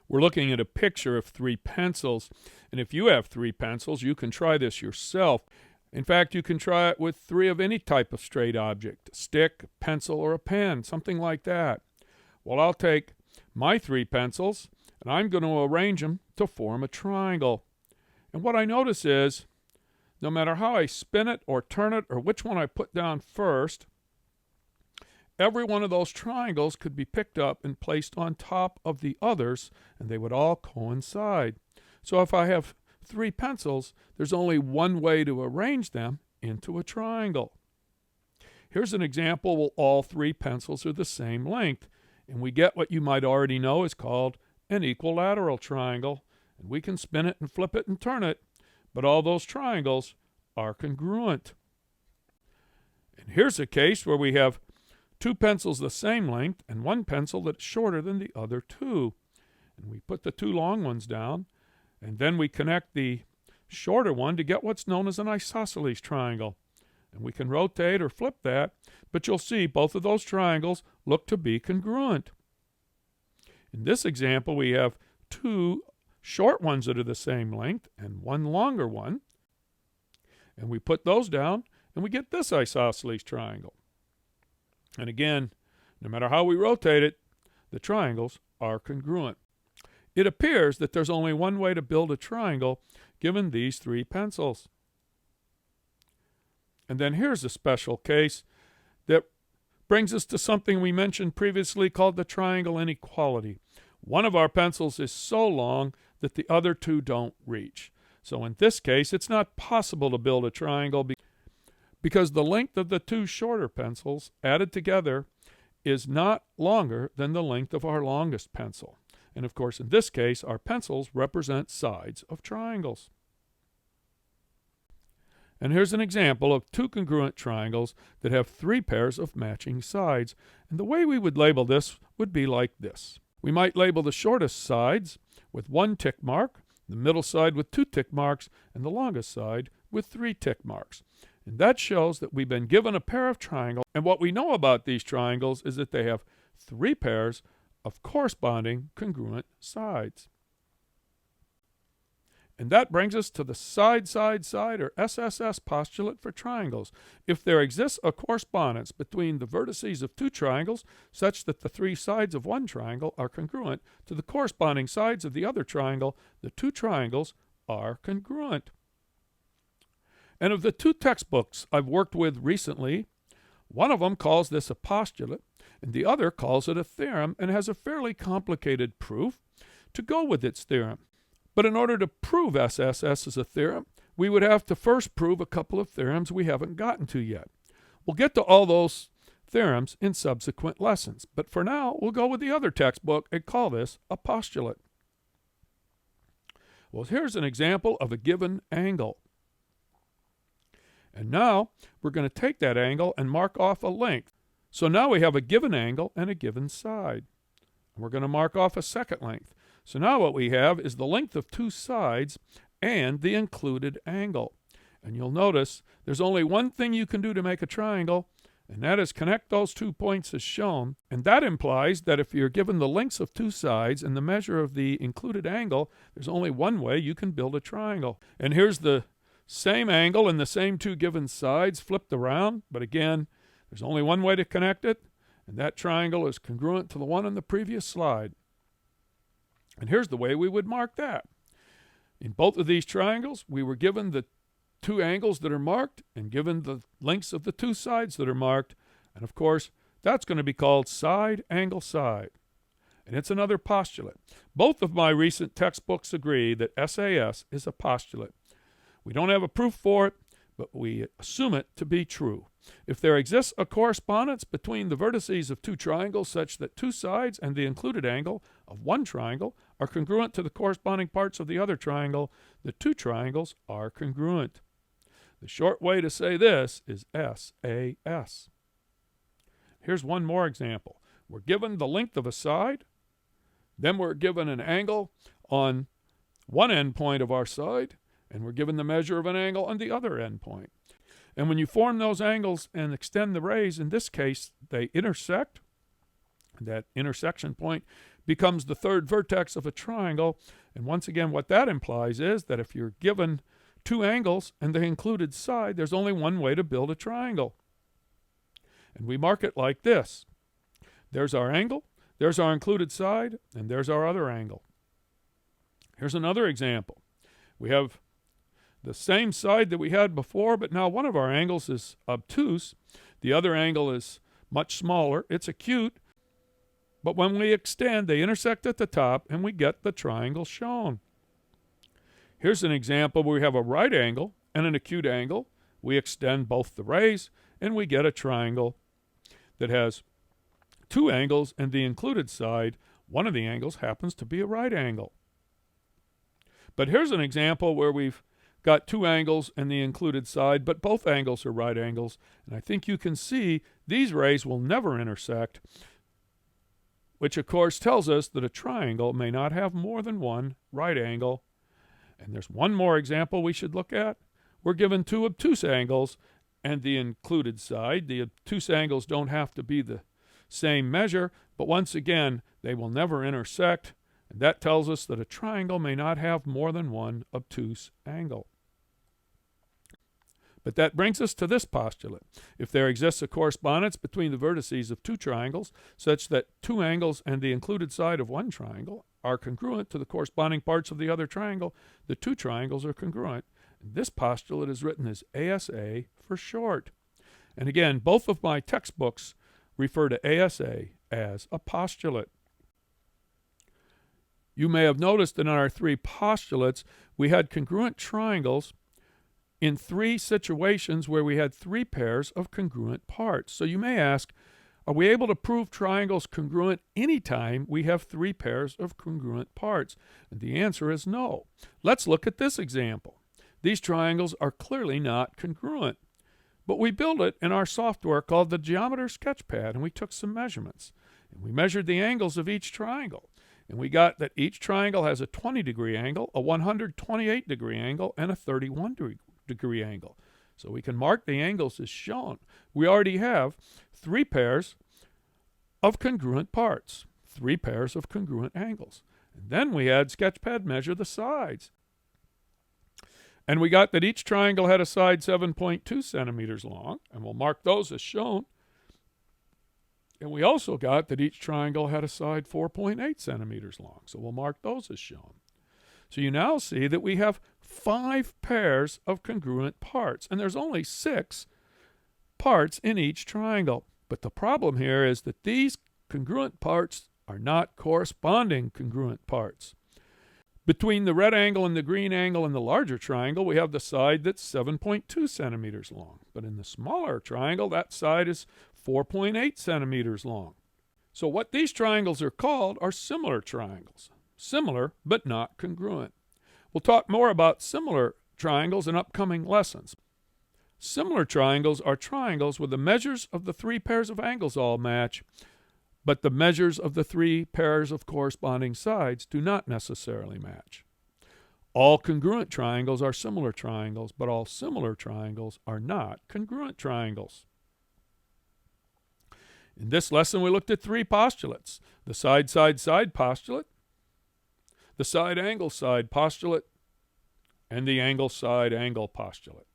We're looking at a picture of 3 pencils, and if you have 3 pencils, you can try this yourself. In fact, you can try it with 3 of any type of straight object, a stick, a pencil, or a pen, something like that. Well, I'll take my 3 pencils, and I'm going to arrange them to form a triangle. And what I notice is, no matter how I spin it or turn it or which one I put down first, every one of those triangles could be picked up and placed on top of the others, and they would all coincide. So if I have 3 pencils, there's only one way to arrange them into a triangle. Here's an example where all 3 pencils are the same length, and we get what you might already know is called an equilateral triangle, and we can spin it and flip it and turn it, but all those triangles are congruent. And here's a case where we have 2 pencils the same length and 1 pencil that's shorter than the other 2. And we put the 2 long ones down, and then we connect the shorter one to get what's known as an isosceles triangle. And we can rotate or flip that, but you'll see both of those triangles look to be congruent. In this example, we have 2 short ones that are the same length and 1 longer one. And we put those down, and we get this isosceles triangle. And again, no matter how we rotate it, the triangles are congruent. It appears that there's only one way to build a triangle given these 3 pencils. And then here's a special case that brings us to something we mentioned previously called the triangle inequality. One of our pencils is so long that the other 2 don't reach. So in this case, it's not possible to build a triangle because the length of the 2 shorter pencils added together is not longer than the length of our longest pencil. And of course, in this case, our pencils represent sides of triangles. And here's an example of 2 congruent triangles that have 3 pairs of matching sides. And the way we would label this would be like this. We might label the shortest sides with 1 tick mark, the middle side with 2 tick marks, and the longest side with 3 tick marks. And that shows that we've been given a pair of triangles, and what we know about these triangles is that they have 3 pairs of corresponding congruent sides. And that brings us to the side, or SSS postulate for triangles. If there exists a correspondence between the vertices of 2 triangles such that the 3 sides of one triangle are congruent to the corresponding sides of the other triangle, the 2 triangles are congruent. And of the 2 textbooks I've worked with recently, one of them calls this a postulate, and the other calls it a theorem and has a fairly complicated proof to go with its theorem. But in order to prove SSS as a theorem, we would have to first prove a couple of theorems we haven't gotten to yet. We'll get to all those theorems in subsequent lessons, but for now, we'll go with the other textbook and call this a postulate. Well, here's an example of a given angle. And now, we're going to take that angle and mark off a length. So now we have a given angle and a given side. We're going to mark off a second length. So now what we have is the length of 2 sides and the included angle. And you'll notice there's only one thing you can do to make a triangle, and that is connect those 2 points as shown. And that implies that if you're given the lengths of 2 sides and the measure of the included angle, there's only one way you can build a triangle. And here's the same angle and the same 2 given sides flipped around, but again, there's only one way to connect it, and that triangle is congruent to the one on the previous slide. And here's the way we would mark that. In both of these triangles, we were given the 2 angles that are marked and given the lengths of the 2 sides that are marked. And of course, that's going to be called side, angle, side. And it's another postulate. Both of my recent textbooks agree that SAS is a postulate. We don't have a proof for it, but we assume it to be true. If there exists a correspondence between the vertices of 2 triangles such that 2 sides and the included angle of one triangle are congruent to the corresponding parts of the other triangle, the 2 triangles are congruent. The short way to say this is SAS. Here's one more example. We're given the length of a side, then we're given an angle on one end point of our side, and we're given the measure of an angle on the other end point. And when you form those angles and extend the rays, in this case, they intersect. That intersection point becomes the third vertex of a triangle. And once again, what that implies is that if you're given two angles and the included side, there's only one way to build a triangle. And we mark it like this. There's our angle, there's our included side, and there's our other angle. Here's another example. We have the same side that we had before, but now one of our angles is obtuse. The other angle is much smaller. It's acute. But when we extend, they intersect at the top, and we get the triangle shown. Here's an example where we have a right angle and an acute angle. We extend both the rays, and we get a triangle that has two angles, and the included side, one of the angles happens to be a right angle. But here's an example where we've got two angles and the included side, but both angles are right angles. And I think you can see these rays will never intersect, which of course tells us that a triangle may not have more than one right angle. And there's one more example we should look at. We're given two obtuse angles and the included side. The obtuse angles don't have to be the same measure, but once again, they will never intersect. And that tells us that a triangle may not have more than one obtuse angle. But that brings us to this postulate. If there exists a correspondence between the vertices of two triangles such that two angles and the included side of one triangle are congruent to the corresponding parts of the other triangle, the two triangles are congruent. And this postulate is written as ASA for short. And again, both of my textbooks refer to ASA as a postulate. You may have noticed that in our three postulates, we had congruent triangles in three situations where we had three pairs of congruent parts. So you may ask, are we able to prove triangles congruent anytime we have three pairs of congruent parts? And the answer is no. Let's look at this example. These triangles are clearly not congruent, but we built it in our software called the Geometer Sketchpad, and we took some measurements. And we measured the angles of each triangle. And we got that each triangle has a 20-degree angle, a 128-degree angle, and a 31-degree angle. So we can mark the angles as shown. We already have three pairs of congruent parts, three pairs of congruent angles. And then we had Sketchpad measure the sides. And we got that each triangle had a side 7.2 centimeters long, and we'll mark those as shown. And we also got that each triangle had a side 4.8 centimeters long, so we'll mark those as shown. So you now see that we have 5 pairs of congruent parts, and there's only 6 parts in each triangle. But the problem here is that these congruent parts are not corresponding congruent parts. Between the red angle and the green angle in the larger triangle, we have the side that's 7.2 centimeters long. But in the smaller triangle, that side is 4.8 centimeters long. So what these triangles are called are similar triangles. Similar, but not congruent. We'll talk more about similar triangles in upcoming lessons. Similar triangles are triangles where the measures of the 3 pairs of angles all match, but the measures of the 3 pairs of corresponding sides do not necessarily match. All congruent triangles are similar triangles, but all similar triangles are not congruent triangles. In this lesson, we looked at 3 postulates: the side-side-side postulate, the side-angle-side postulate, and the angle-side-angle postulate.